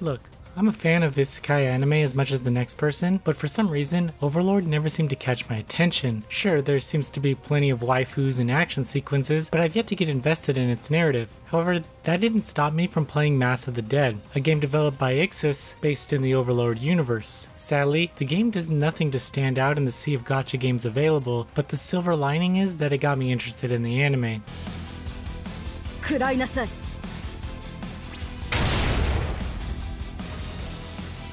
Look, I'm a fan of isekai anime as much as the next person, but for some reason, Overlord never seemed to catch my attention. Sure, there seems to be plenty of waifus and action sequences, but I've yet to get invested in its narrative. However, that didn't stop me from playing Mass of the Dead, a game developed by Ixis based in the Overlord universe. Sadly, the game does nothing to stand out in the sea of gacha games available, but the silver lining is that it got me interested in the anime.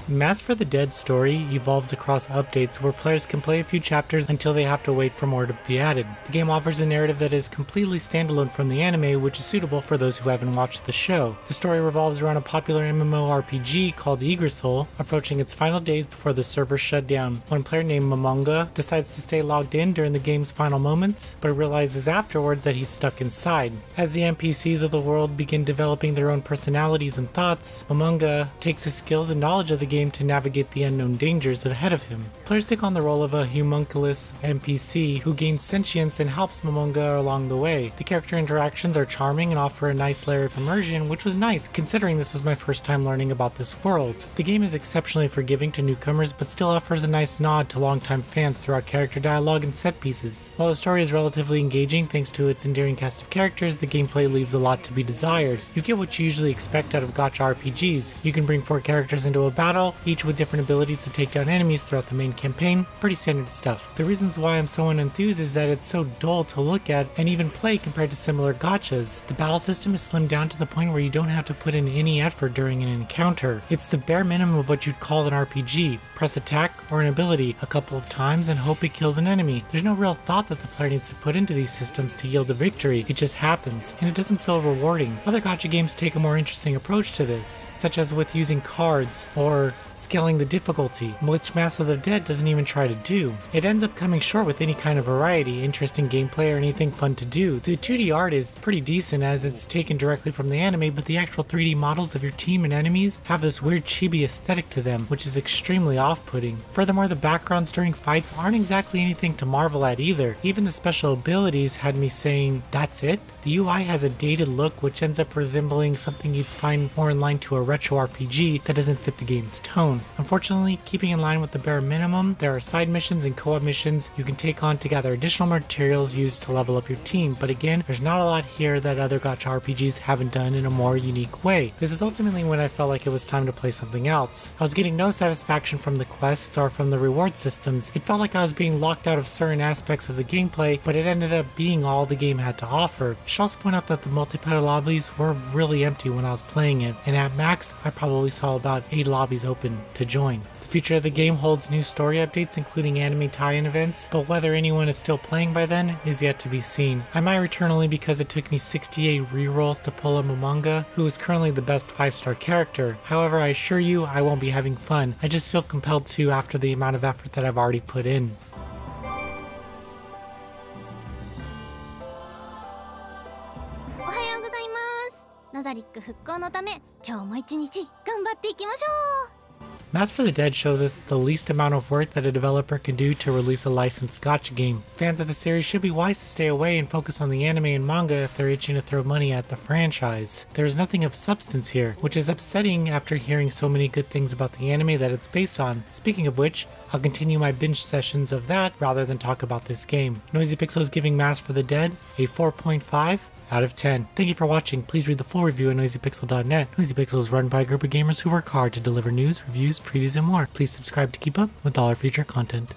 Mass for the Dead story evolves across updates where players can play a few chapters until they have to wait for more to be added. The game offers a narrative that is completely standalone from the anime, which is suitable for those who haven't watched the show. The story revolves around a popular MMORPG called Yggdrasil, approaching its final days before the server shut down. One player named Momonga decides to stay logged in during the game's final moments, but realizes afterwards that he's stuck inside. As the NPCs of the world begin developing their own personalities and thoughts, Momonga takes his skills and knowledge of the game to navigate the unknown dangers ahead of him. Players take on the role of a homunculus NPC who gains sentience and helps Momonga along the way. The character interactions are charming and offer a nice layer of immersion, which was nice considering this was my first time learning about this world. The game is exceptionally forgiving to newcomers, but still offers a nice nod to longtime fans throughout character dialogue and set pieces. While the story is relatively engaging thanks to its endearing cast of characters, the gameplay leaves a lot to be desired. You get what you usually expect out of gacha RPGs. You can bring 4 characters into a battle, each with different abilities to take down enemies throughout the main campaign. Pretty standard stuff. The reasons why I'm so unenthused is that it's so dull to look at and even play compared to similar gachas. The battle system is slimmed down to the point where you don't have to put in any effort during an encounter. It's the bare minimum of what you'd call an RPG. Press attack or an ability a couple of times and hope it kills an enemy. There's no real thought that the player needs to put into these systems to yield a victory. It just happens, and it doesn't feel rewarding. Other gacha games take a more interesting approach to this, such as with using cards or scaling the difficulty, which Mass of the Dead doesn't even try to do. It ends up coming short with any kind of variety, interesting gameplay, or anything fun to do. The 2D art is pretty decent as it's taken directly from the anime, but the actual 3D models of your team and enemies have this weird chibi aesthetic to them, which is extremely off-putting. Furthermore, the backgrounds during fights aren't exactly anything to marvel at either. Even the special abilities had me saying, that's it? The UI has a dated look which ends up resembling something you'd find more in line to a retro RPG that doesn't fit the game's tone. Unfortunately, keeping in line with the bare minimum, there are side missions and co-op missions you can take on to gather additional materials used to level up your team, but again, there's not a lot here that other gacha RPGs haven't done in a more unique way. This is ultimately when I felt like it was time to play something else. I was getting no satisfaction from the quests or from the reward systems. It felt like I was being locked out of certain aspects of the gameplay, but it ended up being all the game had to offer. I should also point out that the multiplayer lobbies were really empty when I was playing it, and at max, I probably saw about 8 lobbies open to join. The future of the game holds new story updates including anime tie-in events, but whether anyone is still playing by then is yet to be seen. I might return only because it took me 68 rerolls to pull a Momonga, who is currently the best 5-star character. However, I assure you I won't be having fun. I just feel compelled to after the amount of effort that I've already put in. ナザリック復興のため今日も一日頑張っていきましょう Mass for the Dead shows us the least amount of work that a developer can do to release a licensed gacha game. Fans of the series should be wise to stay away and focus on the anime and manga if they're itching to throw money at the franchise. There is nothing of substance here, which is upsetting after hearing so many good things about the anime that it's based on. Speaking of which, I'll continue my binge sessions of that rather than talk about this game. Noisy Pixel is giving Mass for the Dead a 4.5 out of 10. Thank you for watching. Please read the full review at noisypixel.net. Noisy Pixel is run by a group of gamers who work hard to deliver news, reviews, previews, and more. Please subscribe to keep up with all our future content.